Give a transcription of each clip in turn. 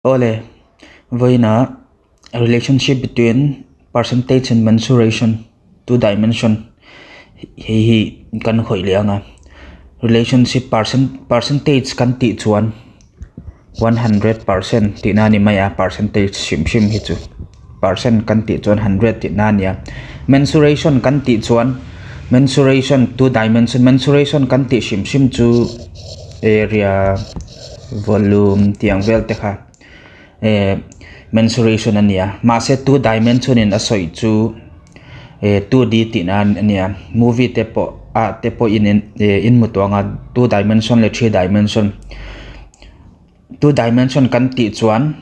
Ole, với nó relationship between percentage and mensuration, two dimension hi kan khoi le anga relationship percentage kan ti chuan 100% ti na ni maya percentage sim hi chu percent kan ti chuan 100 ti na nia mensuration kan ti chuan mensuration two dimension mensuration kan ti sim chu area volume tiang vel te kha mensuration ania ma se two dimension in asoi chu 2D ti na ania movie te po in mutuanga two dimension le three dimension two dimension kan ti chuan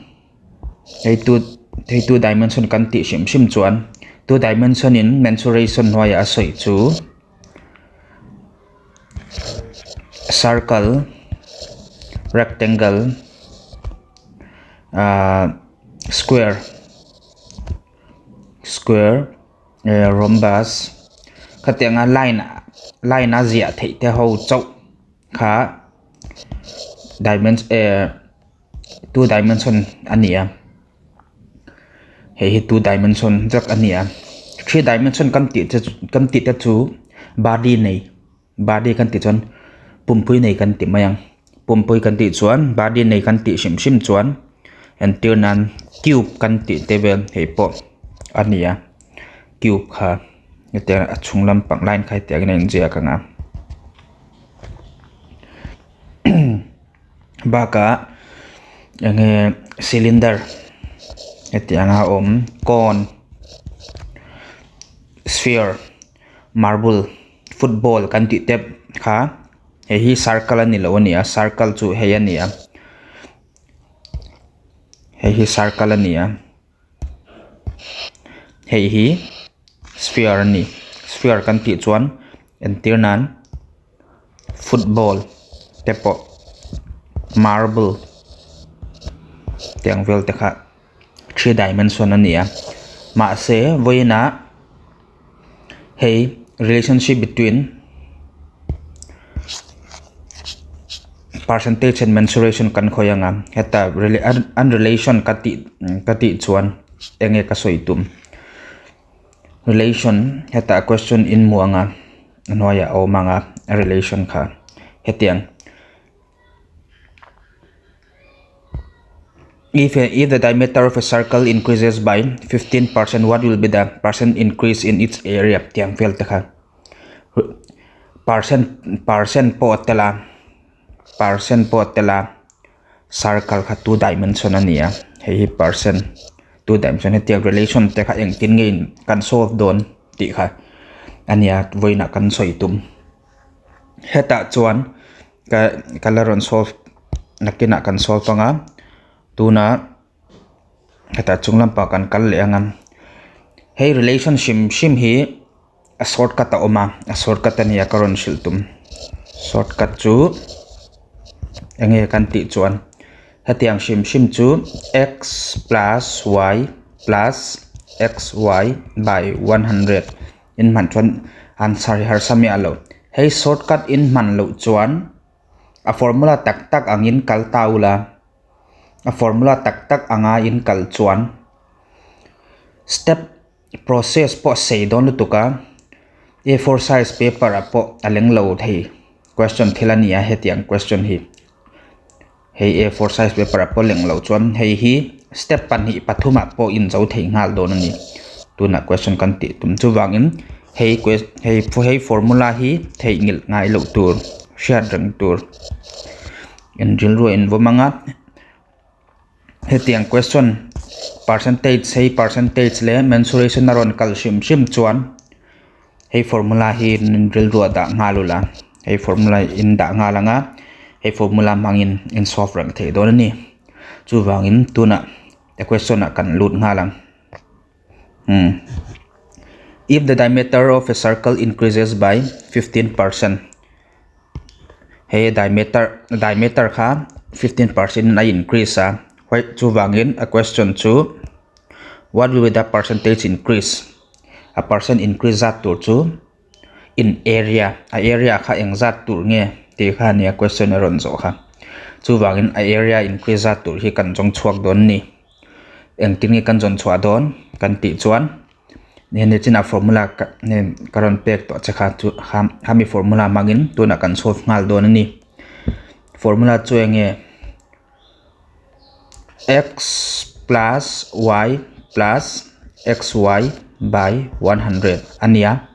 two dimension kan ti sim chuan two dimension in mensuration hoya asoi chu circle rectangle square rhombus khatenga line azia thei te ho chau kha dimension two dimension ania he two dimension jak ania three dimension kan ti te chu body kan ti chon pumpui nei kan ti mayang pumpui kan ti chuan body nei kan ti sim chuan internal cube kan ti table he po ania cube kha ete achung lampang line khai te ngeng jia kanga baka nge cylinder ete anga cone sphere marble football kan ti te kha hi circle ani lo ania circle chu he ania hi circle ania hi sphere ani sphere kan ti chuan internal football tepo marble tiang vel te kha three dimension ania ma se voina hey relationship between percentage and mensuration kan khoyanga heta relation kati chuan enge ka soitum relation heta question in muanga noya o manga relation kha hetiang if the diameter of a circle increases by 15%, what will be the percent increase in its area tiang fel ta kha percent po tela circle kha two dimension ania he percent two dimension he relation te kha eng tin ngein kan solve don ti kha ania voina kan soitum heta chuan ka laron solve nakina kan solve panga tuna heta chunglam pa kan kal le angam hey relationship hi a shortcut a shortcut ania karon shiltum shortcut chu enge kan ti chuan hetiang sim chu x plus y plus xy by 100 in man chuan answer har sami alo hey shortcut in man lo chuan a formula tak angin kal taula a formula tak anga in kal chuan step process po sei don lutuka A4 size paper apo aleng lo thei question thilania hetiang question hi hey A4 size paper apo leng lo chuan hei hi step pan hi pathuma po in zo thei ngal don ani tuna question kan ti tum chu wangin hey formula hi thei ngil ngai lo tur share rang tur in drill ro in vomanga hetiang question percentage le mensuration naron calcium sim chuan hey formula hi drill ro da ngalula hey formula in da ngalanga hey formula mangin in solve rang thei don ani chu wangin tuna the question kan lut ngalang if the diameter of a circle increases by 15%, hey diameter kha 15% na increase white chu wangin a question chu what will be the percentage increase a percent increase zat tur chu in area a area kha eng zat tur nge te kha ne question ron zo kha chu wangin area increase a tur hi kan jong chuak don ni eng tin nge kan jon chua don kan ti chuan ne china formula ne karon pek to chakha chu hami formula mangin tuna kan solve ngal don ni formula chu enge x plus y plus xy by 100 ania.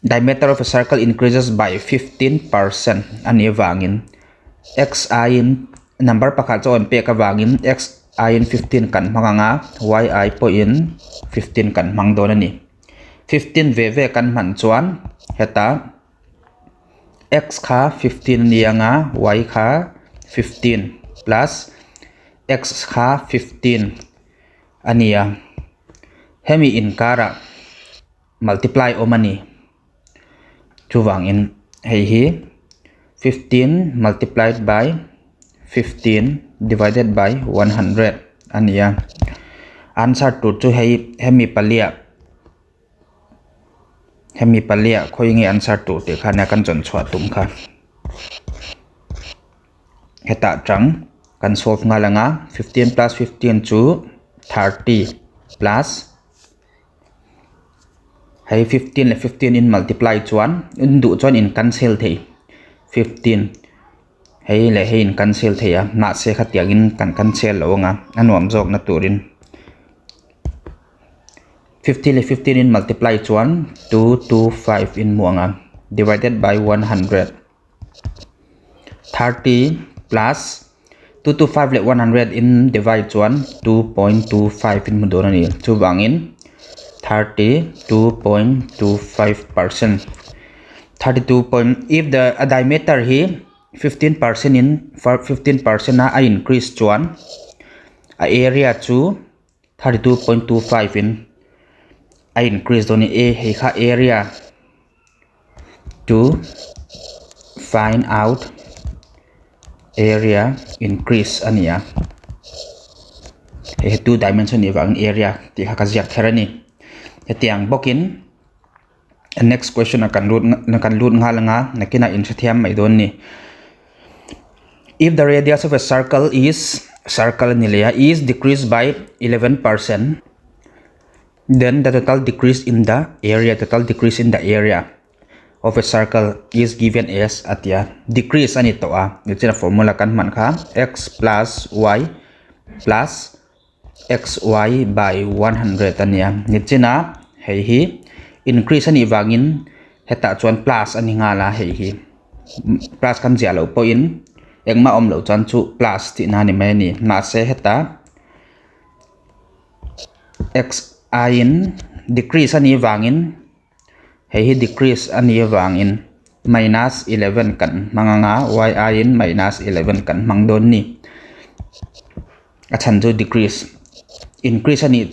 Diameter of a circle increases by 15% ania wangin xi in number pakhat chon pe ka wangin xi in 15 kan manganga yi po in 15 kan mang don ani 15 ve kan man chuan heta x kha 15 nianga y kha 15 plus x kha 15 ania hemi in kara multiply omani chuwangin hei hi 15 multiplied by 15 divided by 100 ania answer to chu hei hemi palia khoi nge answer to te khana kan jon chwa tum kha heta chang kan solve ngalanga 15 plus 15 chu 30 plus hay 15 le 15 in multiply chuan in du chuan in cancel thei 15 hay le hay in cancel thei a ma se khatiagin kan cancel lawanga anuam jok na turin 50 le 15 in multiply chuan 225 in muanga divided by 100 30 plus 225 le 100 in divide chuan 2.25 in mudonani chu wangin 32.25%. 32. If the diameter here 15% in 15% na I increase chuan a area to 32.25 in I increase doni a heka area to find out area increase ania a 2 dimension evang area ti haka ziak therani hetiang bokin next question akan lut ngalanga nakina insathiam mai don ni if the radius of a circle is decreased by 11%, then the total decrease in the area of a circle is given as atya decrease ani to a nichina formula kan man kha x plus y plus xy by 100 ania nichina hei hi increase ani wangin heta chuan plus ani ngala hei hi plus kan zia lo po in engma om lo chuan chu plus ti na ni mai ni na se heta x in decrease ani wangin hei hi decrease ani wangin minus 11 kan manganga y in minus 11 kan mangdon ni achan chu decrease increase ani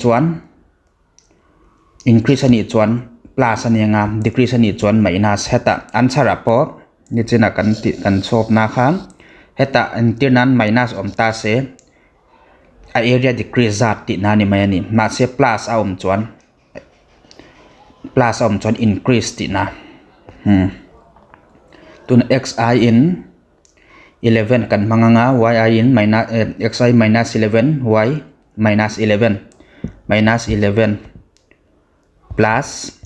chuan plus ani nga decrease ani chuan minus heta answer apo ni china kan solve na kha heta antinan minus omta se a area decrease zat ti na ni mai ani ma se plus a chuan increase ti na tun xi in 11 kan manganga yi in minus xi minus 11 y minus 11 plus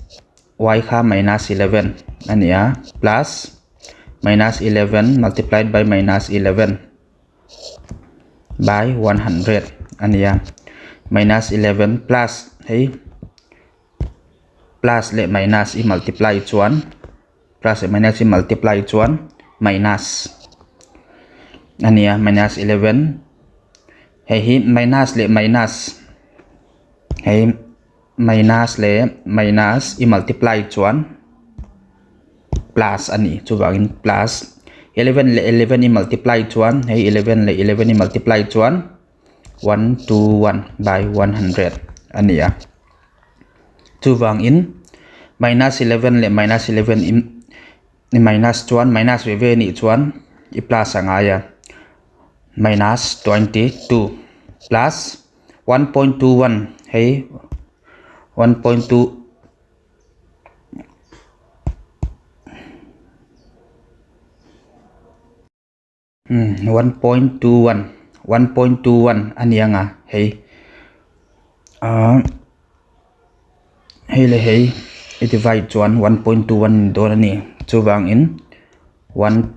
y kha minus 11 ania plus minus 11 multiplied by minus 11 by 100 ania minus 11 plus hey plus le minus i multiply chuan minus ania minus 11 hey hi minus le minus hey minus le minus i multiply chuan plus ani chu wangin plus 11 le 11 i multiply chuan hey 11 le 11 i multiply chuan 121 by 100 ania chu wangin minus 11 le minus 11 i minus chuan minus ve ni chuan i plus angaya minus 22 plus 1.21 hey 1.2 1.21 1.21 ania nga hei hei le hei I divide chuan 1.21 don ani chuwang in 1.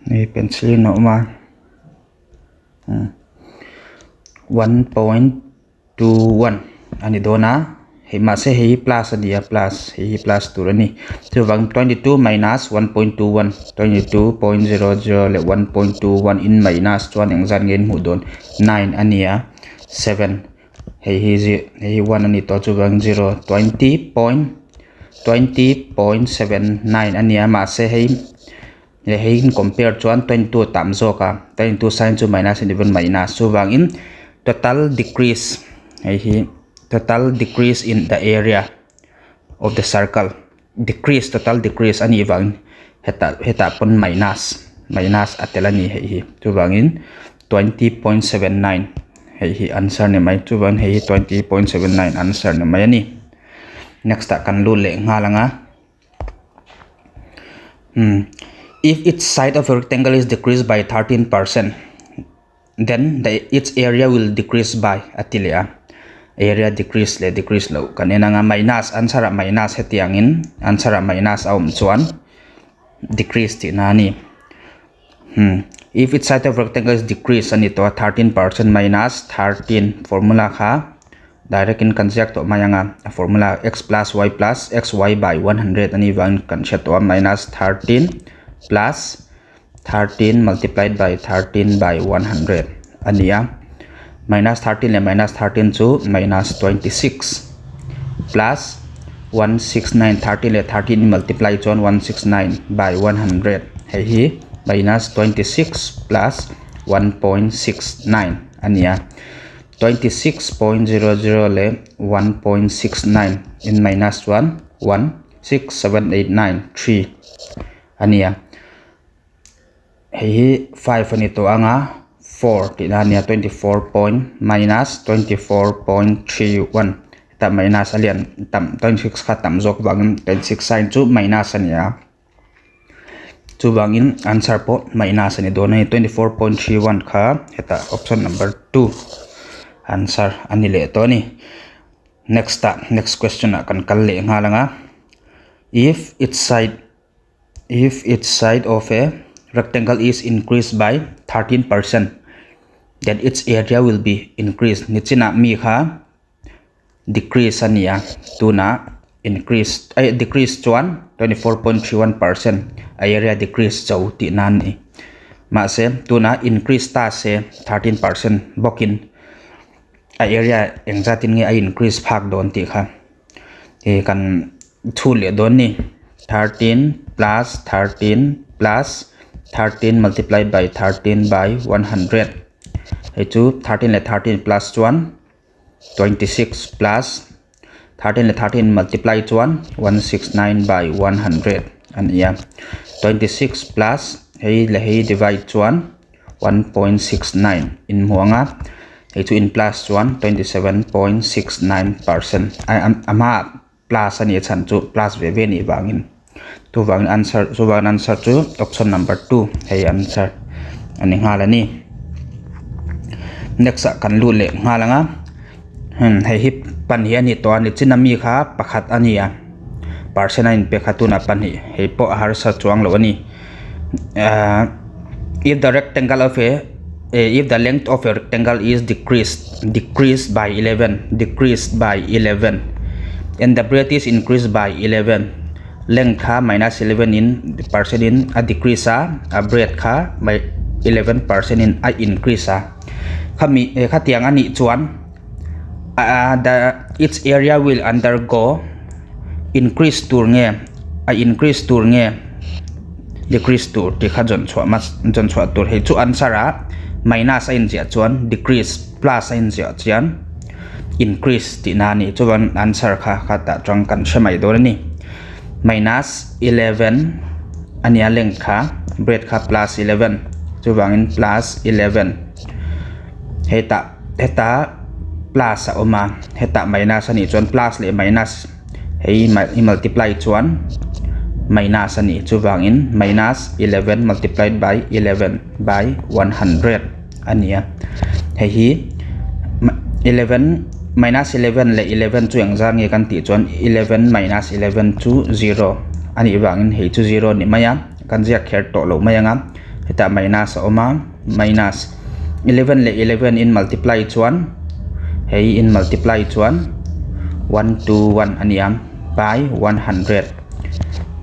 Ni pencil no ma 1.21 ani dona hei ma se hei plus ania plus hei plus tur ani chuwang 22 minus 1.21 22.00 le 1.21 in minus chuan engzan ngen mu don 9 ania 7 hei 1 ani to chuwang 0 20.79 ania ma se hei le hei compare chuan 22 tam zo ka 22 sin chu minus 11 minus chuwang in total decrease hei total decrease in the area of the circle total decrease ani wang heta pon minus atelani hei chuwang in 20.79 hei answer ne mai chuwang hei 20.79 answer ne mai ani next ta kan lu le ngalanga if its side of a rectangle is decreased by 13%, then its area will decrease by atilia area decrease lo kanena nga minus answer minus hetiangin answer minus chuan decrease ti nani if its side of rectangle is decreased ani to 13% minus 13 formula kha direct in conject to mayanga formula x plus y plus xy by 100 ani wang concept to minus 13 plus 13 multiplied by 13 by 100 ania minus 13 le minus 13 to minus 26 plus 169 13 le 13 multiply to 169 by 100 hei minus 26 plus 1.69 ania 26.00 le 1.69 in minus 1 16789 3 ania hei 5 ani to anga 4 ti ania 24 minus 24.31 ta minus alian tam 26 kha tam jok wang 26 sin chu minus ania chu wangin answer po minus ani don 24.31 kha heta option number 2 answer ani le to ni next question kan kal le ngalanga if its side of a rectangle is increased by 13%, then its area will be increased nichina mi kha decrease ania tuna increase decrease chuan 24.31% area decrease chau ti nan ni ma se tuna increase ta se 13% bokin area engzatin nge increase phak don ti kha e kan thule don ni 13 plus 13 multiplied by 13 by 100 hey chu 13 le 13 plus 1 26 plus 13 le 13 multiply 1 169 by 100 and yeah 26 plus hey le hey divide 1 1.69 in muanga hey chu in plus 1 27.69% ama plus ani chan chu plus ve ni wangin tu wang answer chu option number 2 hey answer ani ngalani next kan lu le ngalanga hey hip pan hi ani to ani chinami kha pakhat ania percent in pe khatuna pan hi hey po har sa chuang lo ani if the length of a rectangle is decreased by 11 and the breadth is increased by 11 length kha minus 11 in percent in a decrease a breadth kha by 11% in a increase a khami khatiang ani chuan its area will undergo increase tur nge decrease tur ti kha jon chwa tur he chu answer a minus in ja chuan decrease plus in ja chian increase ti na ni chuan answer kha ta tang kan shemai dor ni minus 11 ania length kha breadth kha plus 11 chuwangin plus 11 heta plus oma heta minus ani chuan plus le minus hei multiply chuan minus ani chu wangin minus 11 multiplied by 11 by 100 ania hei hi 11 minus 11 le 11 chu ang zang nge kan ti chuan 11 minus 11 chu 0 ani wangin hei chu 0 ni maya kan ziak kher to lo maya nga heta minus oma minus 11 le 11 in multiply chuan hei in multiply chuan 121 aniam by 100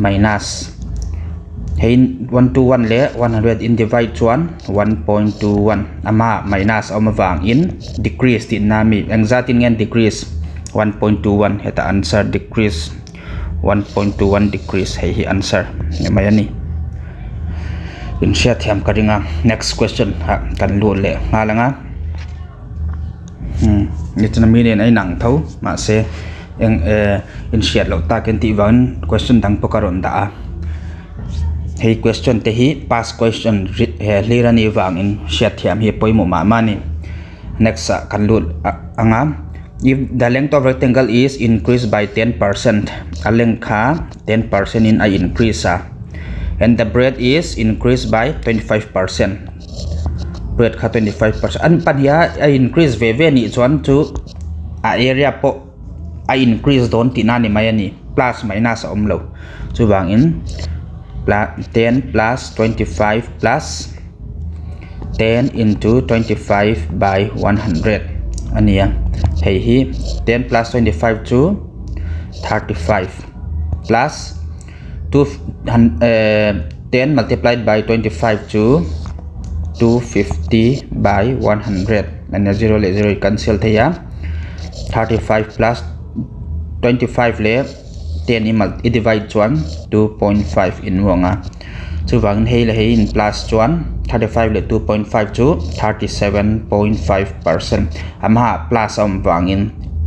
minus hei 121 le 100 in divide chuan 1.21 ama minus oma wang in decrease ti nami angzatin ngen decrease 1.21 heta answer decrease 1.21 decrease hei hi answer mayani in share thiam karinga next question ha kan lu le ngalanga nitna minen ai nang tho ma se eng in share lo ta ken ti wan question dang pokaron da hei question te hi past question lirani wang in share thiam hi poimo ma mani next kan lu anga if the length of rectangle is increased by 10% a length kha 10% in a increase and the breadth is increased by 25%. Breadth kha 25%. An pania a increase ve ni chuan chu a area po a increase don tinani mayani plus minus omlo chu wangin 10 plus 25 plus 10 into 25 by 100 ania hei hi 10 plus 25 chu 35 plus 10 multiplied by 25 to 250 by 100 and 0 le 0 cancel thaya 35 plus 25 le 10 i divide chuan 2.5 in wanga chu wang hei le hei in plus chuan 35 le 2.5 chu 37.5% ama plus wangin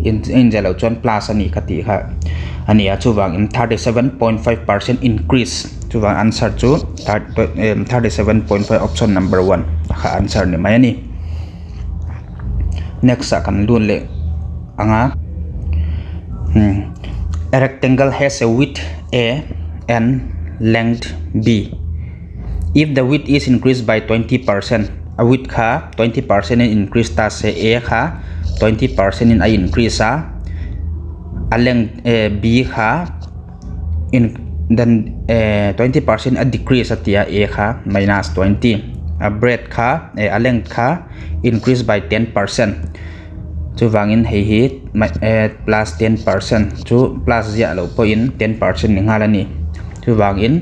in jalo chuan plus ani khati kha ania chu wang in 37.5% increase chu wang answer chu 37.5 option number 1 kha answer ni mai ani next kan lun le anga a rectangle has a width a and length b if the width is increased by 20% a width kha 20% in increase ta se a kha 20% in a increase a length b kha in then 20% a decrease atia a kha minus 20 a breadth kha a length kha increase by 10% chu wangin hei hi plus 10% chu plus ya lo po in 10% ni ngalani chu wangin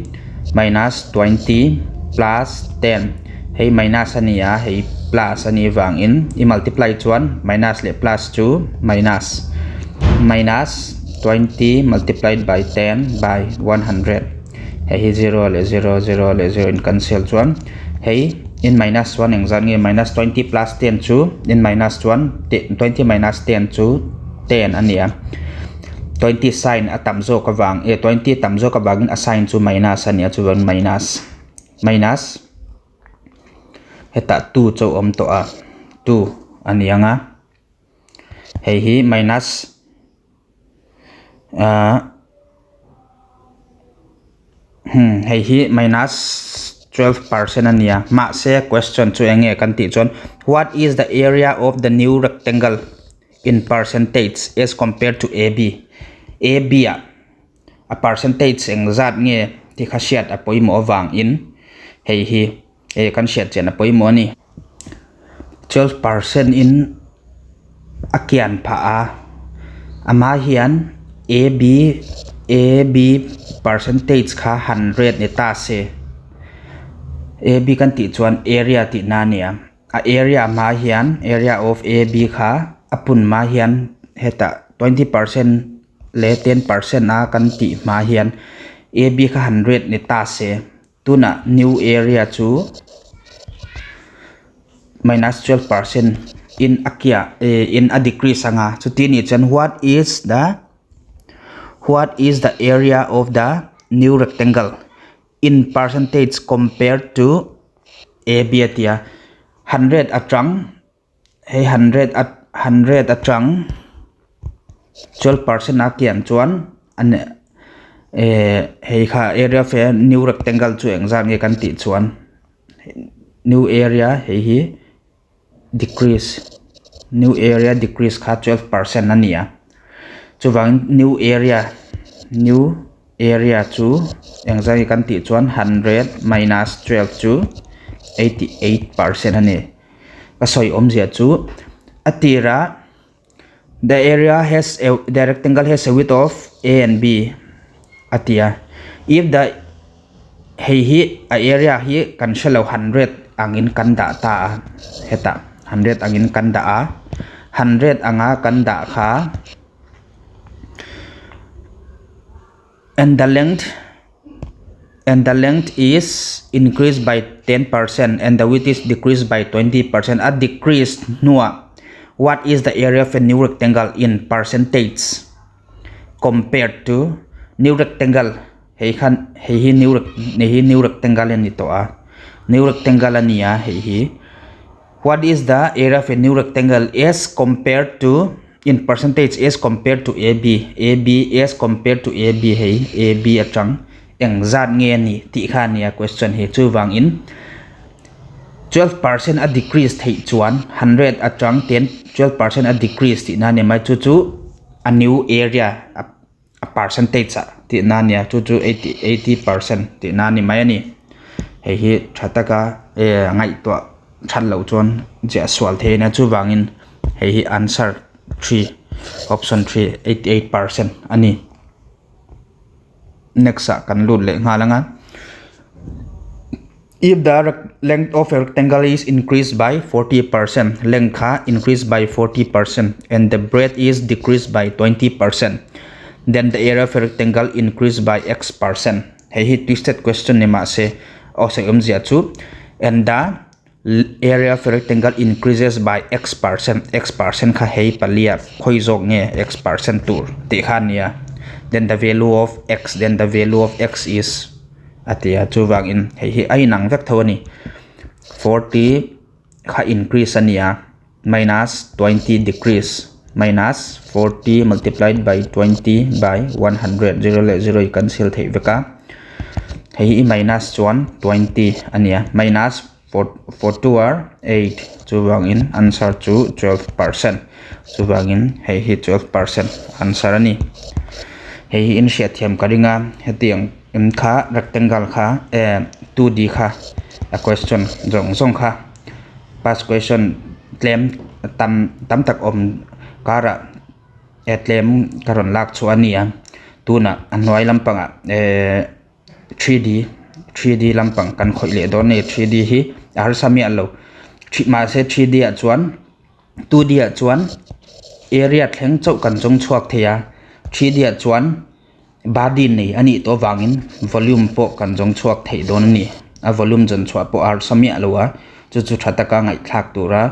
minus 20 plus 10 hei minus ania hei plus ani wangin I multiply chuan minus le plus chu minus 20 multiplied by 10 by 100 hei 0 le 0 0 le 0 in cancel chuan hei in minus 1 engzan nge minus 20 plus 10 chu in minus 1 20 minus 10 chu 10 ania 20 sign atamzo ka wang 20 tamzo ka wangin assign chu minus ania chu wang minus heta 2 chu om to a 2 ania nga hei hi minus hei hi minus 12% ania ma se question chu enge kan ti chon what is the area of the new rectangle in percentage as compared to ab a percentage engzat nge ti khasiat a poimo wang in hei hi kan siat chen a poimo ni 12% in akian pha a ama hian ab percentage kha 100 ni ta se ab kan ti chuan area ti nania a area ma hian area of ab kha apun ma hian heta 20% le 10% a kan ti ma hian ab kha 100 ni ta se tuna new area chu minus 12% in akia in a decrease anga chu ti ni chan what is the area of the new rectangle in percentage compared to AB atia 100 atrang hey 100 atrang 12% akian chuan hei kha area fe new rectangle chu engzat nge kan ti chuan new area hei hi decrease new area decrease kha 12% ania chuwang new area chu engzat nge kan ti chuan 100 minus 12 chu 88% ani ka soi omzia chu atira the rectangle has a width of a and b atia if the hei area hi kan shelo 100 angin kan da ta heta 100 angin kan da 100 anga kan da kha and the length is increased by 10% and the width is decreased by 20%. At decreased nuwa, what is the area of a new rectangle in percentage compared to new rectangle? Hei new rectangle ni to a new rectangle ania hei what is the area of a new rectangle as compared to in percentage as compared to AB as compared to AB hei AB atang engzat nge ni ti kha nia question he chu wang in 12% a decrease thei chuan 100 atang 12% a decrease ti na ne mai chu a new area a percentage ti na nia chu 80% ti na ni mai ani hei hi thataka ngai to than lo chon ja swal the na chu wangin hei hi answer 3 option 3 88% ani next kan lut le ngalanga if the length of a rectangle is increased by 40%, length increased by 40% and the breadth is decreased by 20%, then the area of a rectangle increased by x%. Hey, twisted question ni ma se and the area of a rectangle increases by x%. X% kha hey palia khoi jok nge x% tur ti khania. Then the value of x is atia chu wang in hei ai nang vek thawani 40 kha increase ania minus 20 decrease minus 40 multiplied by 20 by 100 0 le 0 cancel thei veka hei minus 1 20 ania minus 4 are 8 chu wang in answer chu 12% chu wang in hei 12% answer ani hei in sha thiam karinga hetiang kha rectangle kha 2D kha a question zong kha past question claim tam tak om kara claim karon lak chu ania tuna anwai lampanga 3D lampang kan khoi le don ne 3D hi ar sami allo ma se 3D a chuan 2D a chuan area thleng chau kan jong chuak theya 3D a chuan body nei ani to wangin volume po kan jong chuak thei don ni a volume jon chua po ar sami alowa chu thataka ngai thak tura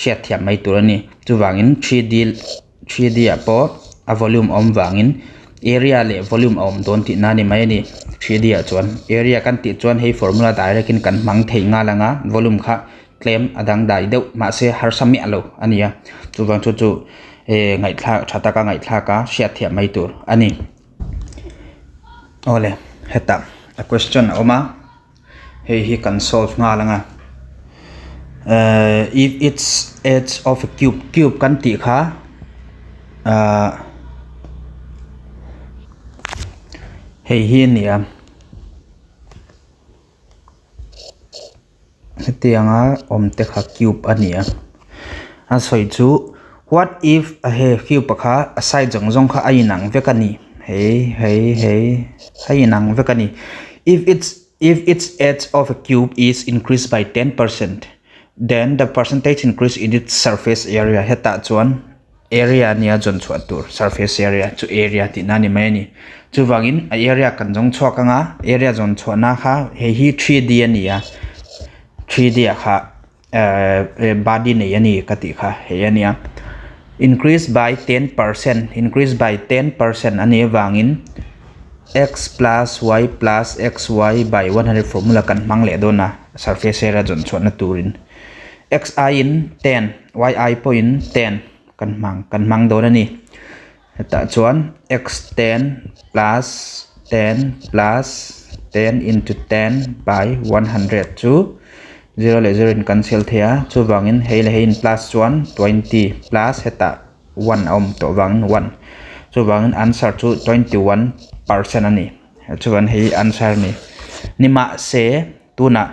shet thiam mai turani chu wangin 3D a po a volume om wangin area le volume om don ti nani mai ni 3D a chuan area kan ti chuan hei formula direct in kan mang thei nga langa volume kha claim adang dai deuh ma se har sami alo ania chu wang chu ngai thla thataka ngai thlaka shet thiam mai tur ani ole heta a question oma hei hi kan solve nga langa if it's edge of a cube kan ti kha hei hi nia hetianga omte kha cube ania a soi chu what if a he cube kha a side jong kha ainang vekani hei nang vekani if its edge of a cube is increased by 10%, then the percentage increase in its surface area heta chuan area nia jon chuatur surface area chu area ti nani mai ni chu wangin a area kan jong chhuakanga area jon chhuana kha hi 3D ania 3D kha body nei ani kati kha he ania increase by 10% ani wangin x plus y plus xy by 100 formula kan mangle dona surface area jon chhuana turin xi in 10 yi point 10 kan mang dona ni ta chuan x10 plus 10 plus 10 into 10 by 100 chu 0 le 0 in cancel thea chu wangin hei le hei in plus 1 20 plus heta 1 om to wangin 1 chu wangin answer chu 21% ani chu wan hei answer ni ma se tuna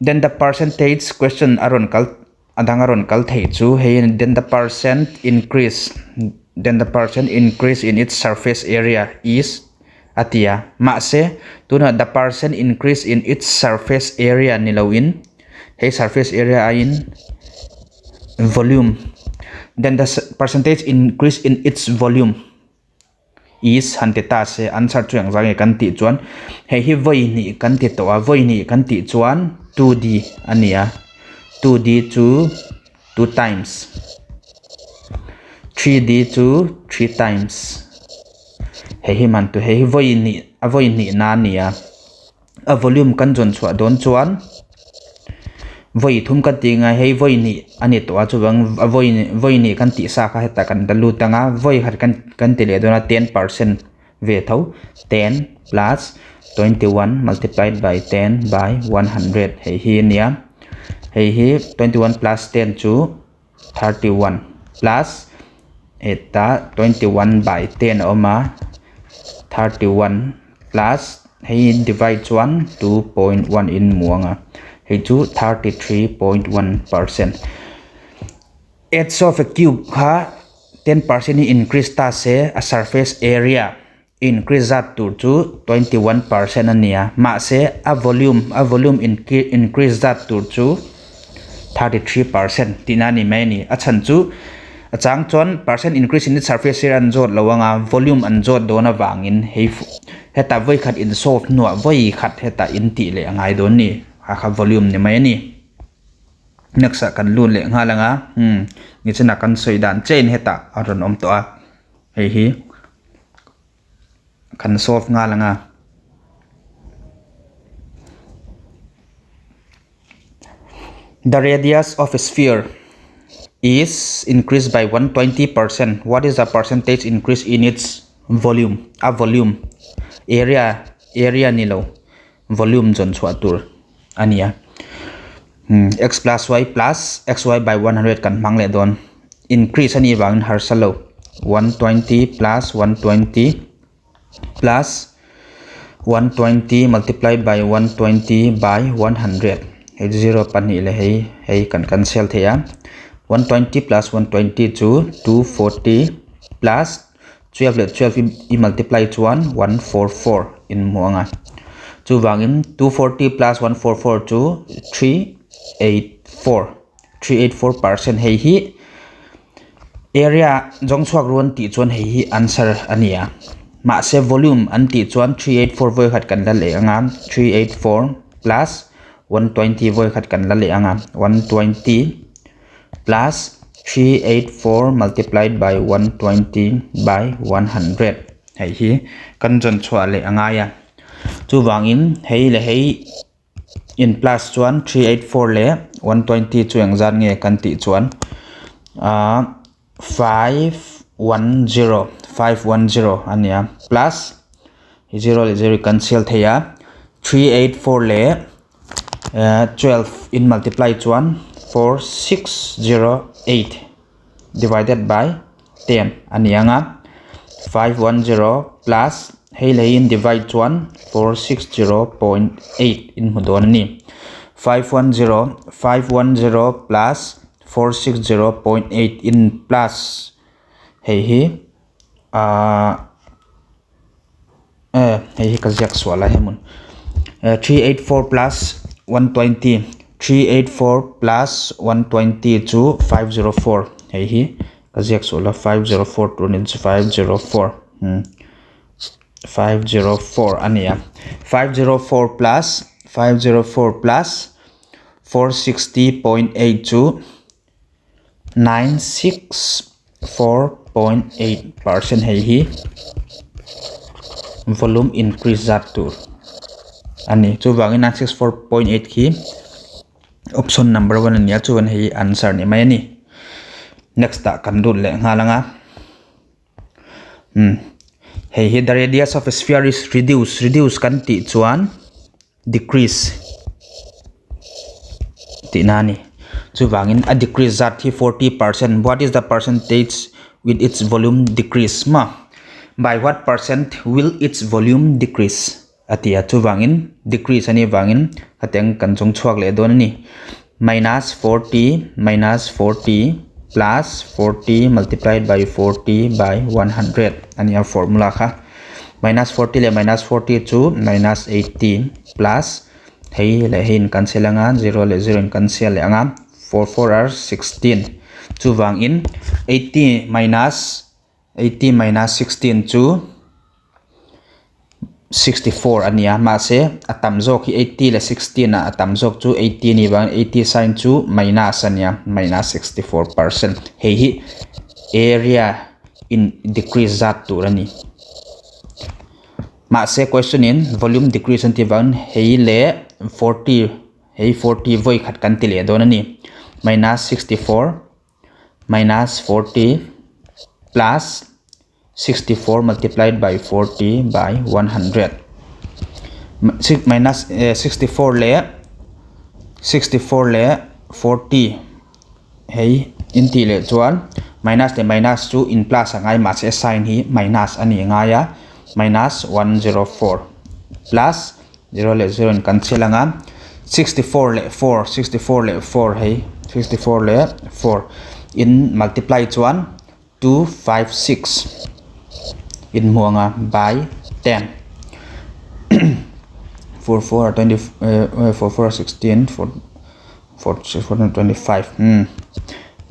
then the percentage question aron kal adang aron kal thei chu hei then the percent increase in its surface area is atia ma se tuna the percent increase in its surface area ni loin hey surface area in volume then the percentage increase in its volume is hanteta se answer chu yang zange kan ti chuan hei hi voi ni kan ti to a voi ni kan ti chuan 2d ania 2d chu 2 times 3d chu 3 times hei man tu hei voi ni na nia a volume kan jon chua don chuan voi thum ka tinga hei voi ni ani to a chuwang voi ni kan ti sa kha heta kan dalu tanga voi khat kan ti le dona 10% ve tho 10 plus 21 multiplied by 10 by 100 hei hi nia hei hi 21 plus 10 chu 31 plus eta 21 by 10 oma 31 plus hei divide 1 2.1 in muanga hei chu 33.1%. Edge of a cube ha 10% increase ta se a surface area increase that to 21% ania ma se a volume increase that to 33% tinani many a chan chu a chang chon percent increase in the surface area an jot lawanga volume an jot dona wangin heta voi khat in solve no voi khat heta in ti le angai don ni ha volume ni mai ni next kan lun le nga langa ni chana kan soidan chain heta aron om to a hei hi kan solve nga langa the radius of a sphere is increased by 120%. What is the percentage increase in its volume? A volume area nilo volume jon chuatur ania x plus y plus xy by 100 kan mangle don increase ani wang har salo 120 plus 120 plus 120 multiplied by 120 by 100 0 pani le hei kan cancel thea 120 plus 120 to 240 plus 12 le 12 I multiply to 144 in muanga chu wangin 240 plus 144 to 384% hei hi area jong chuak ron ti chuan hei hi answer ania ma se volume an ti chuan 384 voi khat kan la le anga 384 plus 120 voi khat kan la le anga 120 plus 384 multiplied by 120 by 100 hei hi kan jon chua le anga ya chu wangin hei le hei in plus chuan 384 le 120 chu ang zan nge kan ti chuan 510 ania plus 0 le 0 cancel theya 384 le 12 in multiply chuan 4608 divided by 10 anianga 510 plus hei le in divide chuan 460.8 in mudon ni 510 plus 460.8 in plus hei hi hei hi ka jak swala hemun 384 plus 120 384 plus 120 to 504 hei hi ka jak swala 504 to 504 504 ania 504 plus 460.8 to 964.8% hei hi volume increase that to ani chu wangin 964.8 ki option number 1 ania chu hei answer ni mai ni next ta kan dul le nga langa Hey, the radius of a sphere is reduce kan ti chuan decrease ti nani chu wangin a decrease zat hi 40%. What is the percentage with its volume decrease ma? By what percent will its volume decrease? Atia chu wangin decrease ani wangin ateng kan chung chuak le don ni minus 40 plus 40 multiplied by 40 by 100 ani a formula kha. Minus 40 le minus 40 chu minus 18 plus hei le hin cancel anga 0 le 0 in cancel le anga 4 4 are 16 chu wangin 80 minus 16 chu 64 ania ma se atam jok hi 80 le 16 a atam jok chu 80 ni bang 80 sign chu minus ania minus 64%. Hei hi area in decrease zat tur ani ma se question in volume decrease anti bang hei le 40 voi khat kan ti le don ani minus 64 minus 40 plus 64 multiplied by 40 by 100 minus 64 le 40 hei inti le chuan minus le minus chu in plus angai ma se sign hi minus ani ngaya minus 104 plus 0 le 0 in cancel anga 64 le 4 hei 64 le 4 in multiply chuan 256 in muanga by 10 4 4 20 4 4 16 425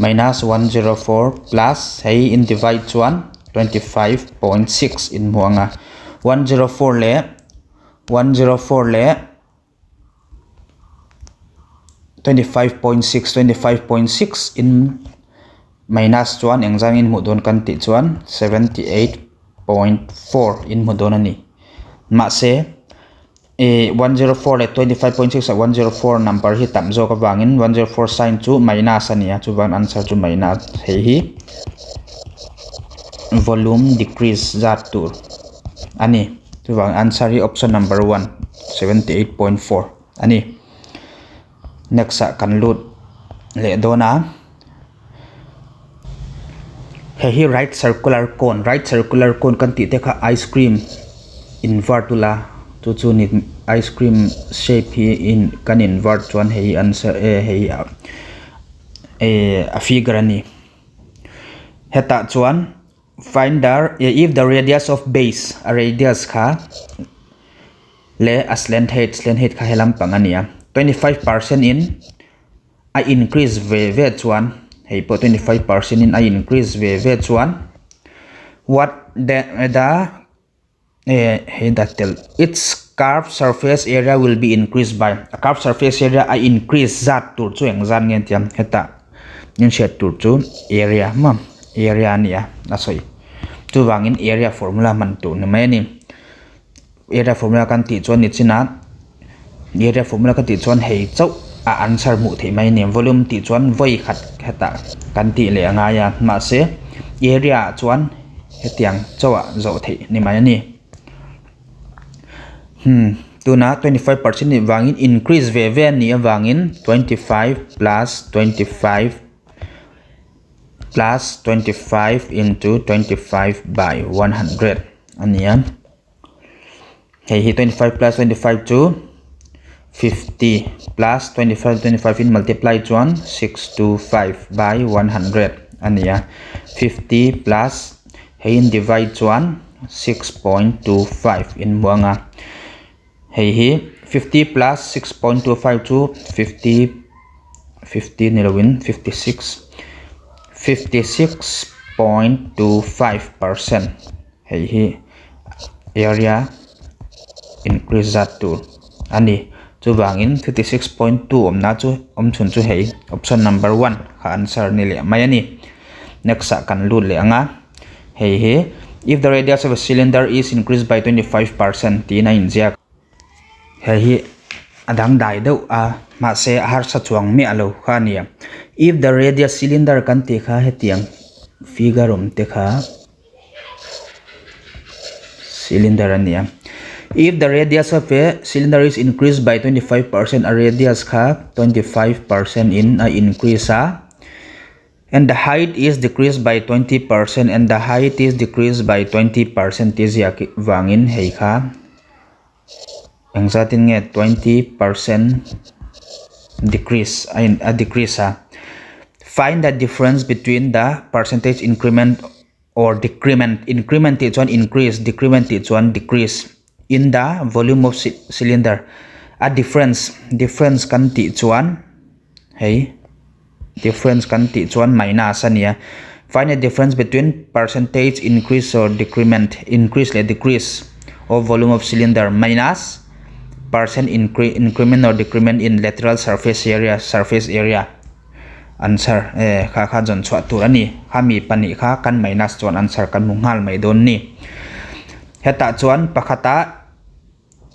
minus 104 plus hey in divide chuan 25.6 in muanga 104 le 25.6 in minus chuan engzang in mudon kan ti chuan 78.4 in mudon ani ma se 104 le 25.6 104 number hi tam zo ka wangin 104 sign chu minus ania chu wang answer chu minus hei hi volume decrease zat tur ani chu wang answer hi option number 1 78.4 ani next kan lut le dona hei right circular cone kan ti te kha ice cream invert tula chu ni ice cream shape hi in kan invert chuan hei answer a figure ani heta chuan find if the radius of base a radius kha le a slant head kha helam pangania 25% in a increase ve chuan hei po 25% in a increase ve chuan what its curved surface area will be increased by a curved surface area a increase zat tur chu engzan nge tiam heta nin shet tur chu area ania asoi chu wangin area formula man tu ne mai ni area formula kan ti chuan ni china area formula kan ti chuan hei chau a answer mu thei mai ni volume ti chuan voi khat heta kan ti le anga ya ma se area chuan hetiang chawa zo thei ni mai ni tuna 25% ni wangin increase ve ni wangin 25 plus 25 into 25 by 100 anian hei hi 25 plus 25 to 50 plus 25 in multiply chuan 625 by 100 ania 50 plus hei in divide chuan 6.25 in muanga hei hi 50 plus 6.25 to 50 nilawin 56.25% hei hi area increase that to ani chu wangin 56.2 omna chu omchun chu hei option number 1 kha answer ni le mai ani next kan lut le anga hei hi if the radius of a cylinder is increased by 25% tina injia hei hi adang dai deuh a ma se har sa chuang mi alo kha nia if the radius cylinder kan ti kha hetiang figure te kha cylinder ania. If the radius of a cylinder is increased by 25%, a radius ka 25% in a increase and the height is decreased by 20% and the height is decreased by 20% is yak wangin hei kha ang satin nge 20% decrease a decrease find the difference between the percentage increment or decrement. Increment is one increase, decrement is one decrease in the volume of cylinder. A difference kan ti chuan hey difference kan ti chuan minus ania. Find a difference between percentage increase or decrement, increase le decrease of volume of cylinder minus percent increment or decrement in lateral surface area. Answer kha jon chwa tur ani khami pani kha kan minus chuan answer kan mungal mai don ni heta chuan pakhata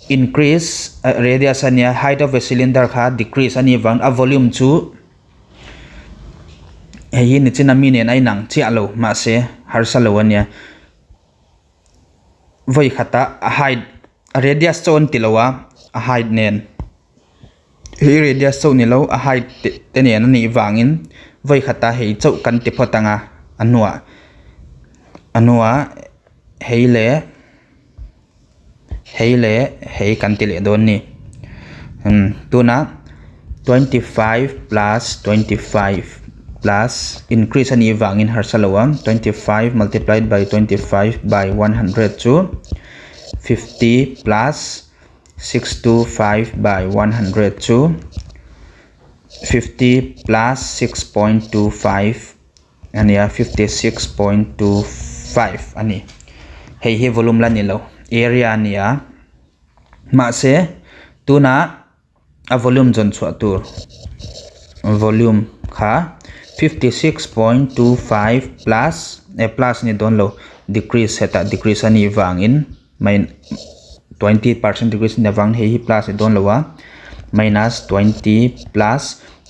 increase radius ania, height of a cylinder kha decrease ani wang a volume chu hei ni china mi nen ai nang chi alo ma se har salo ania voi khata a height radius chon tilowa a height nen hi radius chon ni lo a height te nen ani wangin voi khata hei chau kan ti photanga anua hei kan ti le don ni tuna 25 plus 25 plus increase ani wangin har salawang 25 multiplied by 25 by 100 to 50 plus 625 by 100 to 50 plus 6.25 ania 56.25 ani hei volume la ni lo area ania ma se tuna a volume jon chwa tur volume kha 56.25 plus plus ni don lo decrease heta decrease ani wangin main 20% decrease ni wang hei plus don lo wa minus 20 plus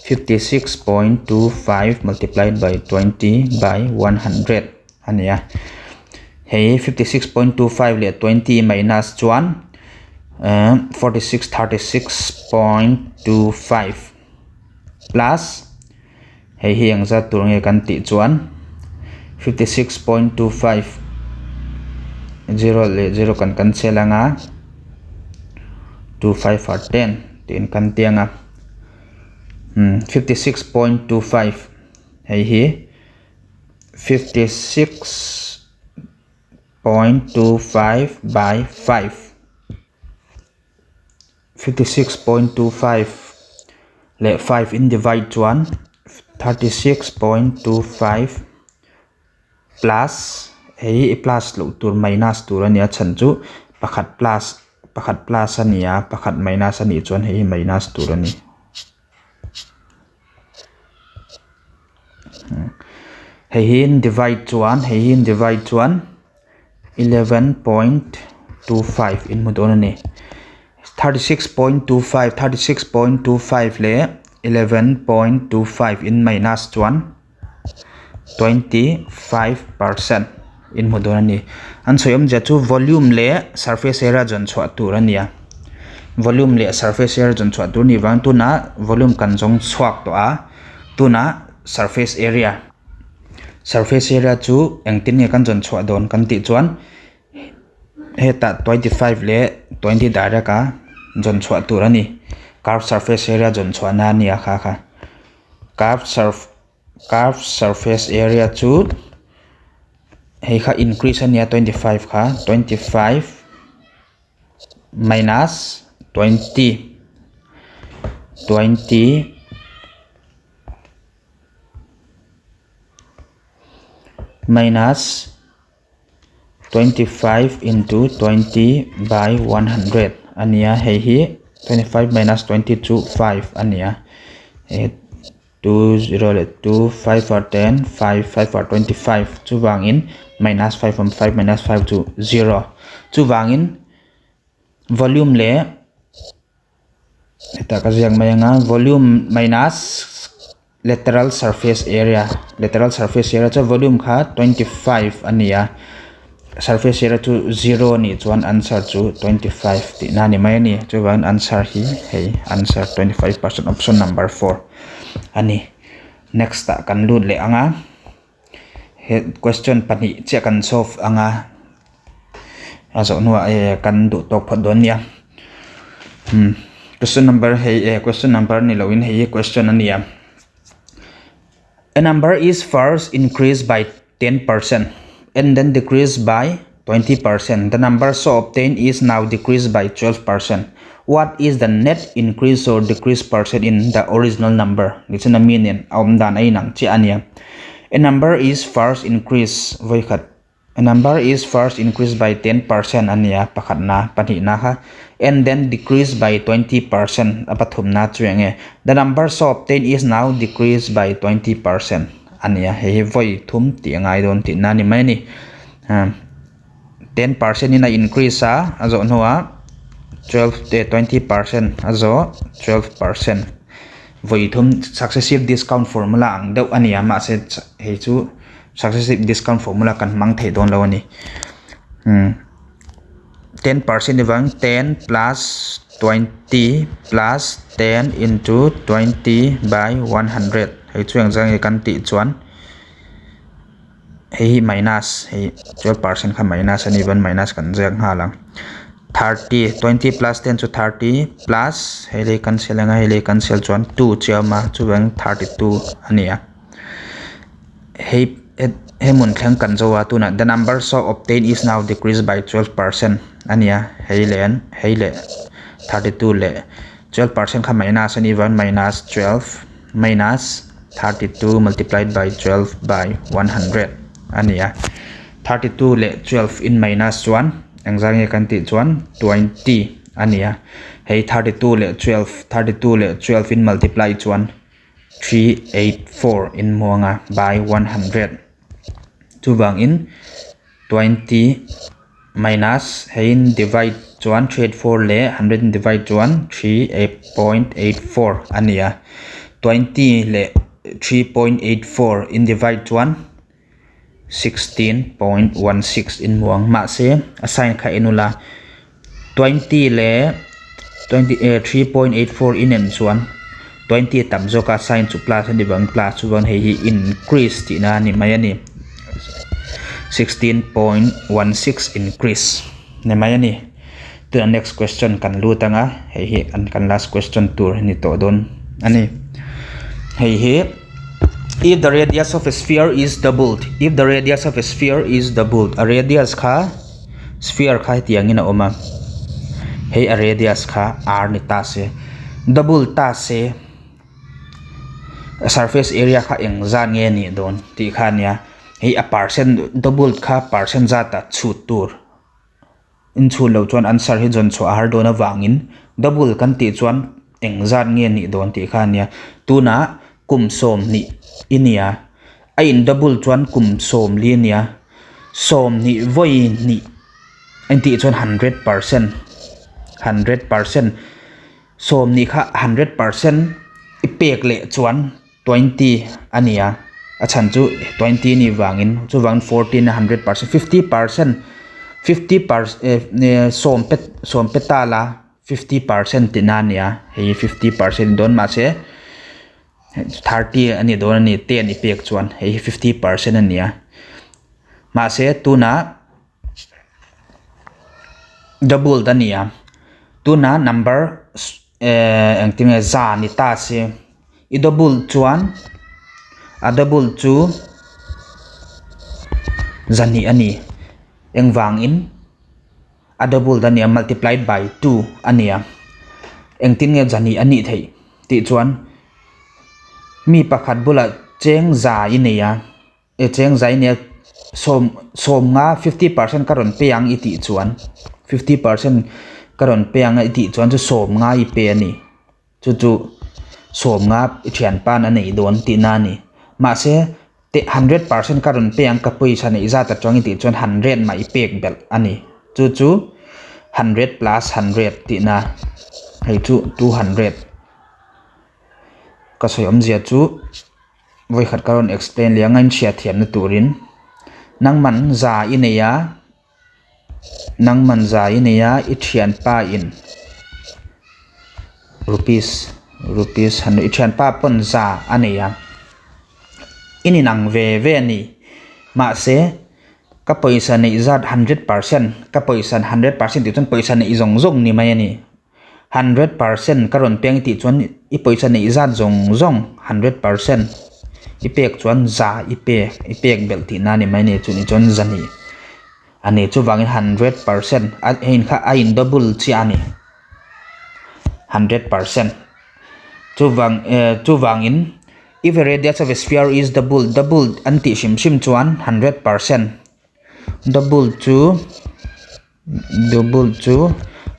56.25 multiplied by 20 by 100 ania hei 56.25 le 20 minus 1 36.25 plus hei hiang za tur nge kan ti chuan 56.25 0 le 0 kan cancel anga 25 are 10 tin kan tianga 56.25 hei hi 56.25 by 5 56.25 le 5 in divide chuan 36.25 plus hei plus lo tur minus tur ania chan chu pakhat plus ania pakhat minus ani chuan hei minus tur ani hei in divide chuan 11.25 in mudon ani 36.25 le 11.25 in minus 1 25% in mudon ani an soyom ja chu volume le surface area jon chwa tur ania volume le surface area jon chwa tur ni wang tu na volume kan jong chhuak to a tu na surface area chu engtin nge kan jon chwa don kan ti chuan heta 25 le 20 direct a jon chwa tur ani curved surface area jon chwa na ni a kha curved surface area chu hei kha increase ania 25 kha 25 minus 20 minus 25 into 20 by 100 ania hei hi 25 minus 20 to 5 ania 2 0 le 2 5 are 10 5 are 25 chu wangin minus 5 from 5 minus 5 to 0 chu wangin volume le eta ka jiang mayanga volume minus lateral surface area chu volume kha 25 ania surface area chu 0 ni chuan answer chu 25 ti na ni mai ni chuan answer hi hei answer 25% option number 4 ani. Next ta kan lut le anga question pani che kan solve anga azo nuwa kan du tok phodon ya question number ni loin hei question ania. A number is first increased by 10% and then decreased by 20%. The number so obtained is now decreased by 12%. What is the net increase or decrease percent in the original number? It's in a meaning. A number is first increased. A number is first increased by 10% ania pakat na pani na ha, and then decreased by 20% apathum na chuenge. The number so obtained is now decreased by 20% ania he voi thum ti ngai don ti na ni mai ni 10% ina increase a azo noa 20% azo 12% voi thum successive discount formula ang deuh ania ma se he chu successive discount formula kan mang thei don lo ani 10% divang 10 plus 20 plus 10 into 20 by 100 hei chuang jang kan ti chuan hei minus hei 12% kha minus ani ban minus kan jang ha lang 30 20 plus 10 to 30 plus hei cancel anga hei cancel chuan 2 chiama chuang 32 ania hei hemun thlang kan zowa tuna. The number so obtained is now decreased by 12% ania hei le 32 le 12% kha minus ani van minus 12 minus 32 multiplied by 12 by 100 ania 32 le 12 in minus 1 engzang kan ti chuan 20 ania hei 32 le 12 in multiply chuan 384 in muanga by 100 chuwang in 20 minus hein divide chuan 384 le 100 in divide chuan 3.84 ania 20 le 3.84 in divide chuan 16.16 in muang ma se assign kha inula 20 le 3.84 in en chuan 20 tam zo ka sign chu plus and divang plus chuan hei increase ti na ni mai ani 16.16 increase ne mai ani. To the next question kan lutanga hei an kan last question tour ni to don ani hei if the radius of a sphere is doubled, if the radius of a sphere is doubled, a radius kha sphere kha tiangina oma hei a radius kha r ni ta se double ta se surface area kha engzan nge ni don ti khania hei a percent double kha percent zata chutur in chu lo chuan answer hi jon chu har dona wangin double kan ti chuan engzan nge ni don ti khania tuna kum som ni inia a in double chuan kum som linia som ni voi ni anti chuan 100% som ni kha 100% ipek le chuan 20 ania achan chu 20 ni wangin chu wang 14 100% 50% som petala 50% tinania hei 50% don ma se 30 ani don ani 10 ipek chuan hei 50% ania ma se tuna double dania tuna number engtinga za ni ta se i double chuan a double chu zani ani engwang in a double dania multiplied by 2 ania engtinga zani ani thei ti chuan mi pakhat bula cheng za inia cheng za inia som nga 50% karon peang iti chuan 50% karon peang iti chuan chu som nga I pe ani chu som nga thian pan ani don ti na ni ma se 100% karon peang ka poisa nei za ta chong iti chuan 100 mai pek bel ani chu 100 plus 100 ti na hei chu 200 ka soyom zia chu voi khat karon explain liangain sia thian na turin nang man za ineya nang man za inia I thian pa in rupees 100 I thian pa pon za ania ini nang ve ni ma se ka paisa nei zat 100% ka paisa 100% ti chon paisa nei zong ni mai ani 100% karon peng ti chon I paisa nei zat zong 100% I pek chuan za I pek bel ti na ni mai ni chuni chon zani ani chu wangin 100% at hein kha a in double chi ani 100% chu wangin if the radius of a sphere is double anti shim chuan 100% double to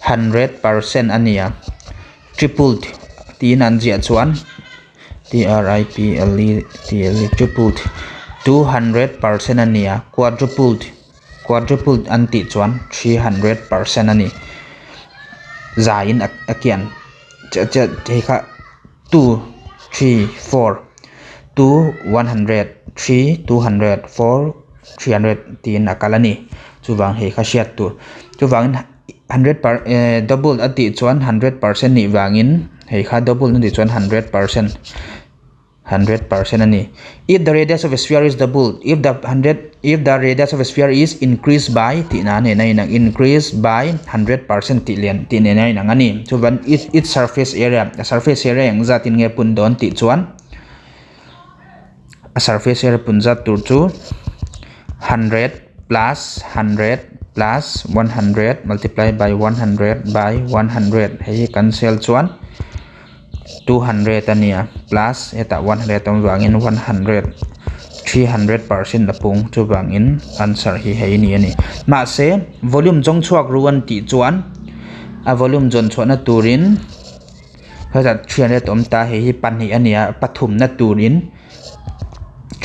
100% ania tripled tin an zia chuan triple tripled 200% ania quadrupled anti chuan 300% ani zain akian cha kha 2 3 4 2 100 3 200 4 300 tin akalani chuwang he kha siat tu chuwang 100 double ati chuan 100% ni wangin he kha double ni chuan 100% ani if the radius of a sphere is doubled if the radius of a sphere is increased by ti na ne nai nang increase by 100% ti ne nai nang ani chuwan its surface area yang zatin nge pun don ti chuan a surface area pun zat tur chu 100 plus 100 multiplied by 100 by 100 he cancel chuan 200 ania plus eta 100 tong wangin 100 300% lapung chu wangin answer hi hei ni ani ma se volume jong chuak ruan ti chuan a volume jon chona turin hoza 300 om ta hi pan hi ania pathum na turin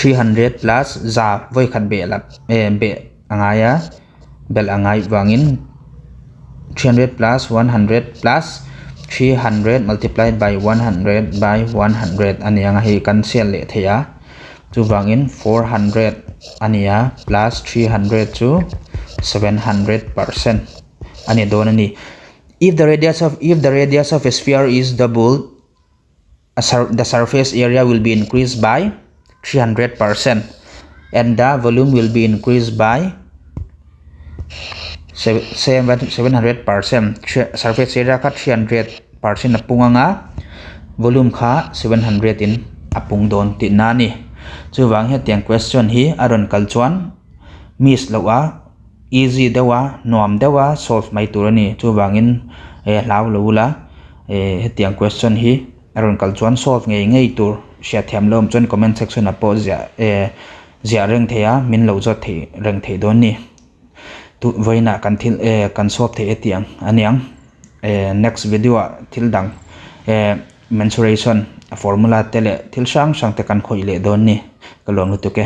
300 plus za voi khan be la be angaya bel angai wangin 300 plus 100 plus 300 multiplied by 100 by 100 ania hi cancel le theya chu wangin 400 ania plus 300 to 700% ani don ani if the radius of a sphere is doubled the surface area will be increased by 300% and the volume will be increased by 700%. Surface area ka 300% apung nga volume ka 700 in apung don ti nani chuwang he tiang question hi aron kalchuan miss lawa easy dawa nuam dawa solve mai turani chuwangin law lula he tiang question hi aron kalchuan solve ngei tur sia thiam lom chon comment section apo zia reng theya min lo zo the reng the don ni tu voina kan solve the etiang aniang next video til dang mensuration formula tele til sang te kan khoile don ni kalom lu tu ke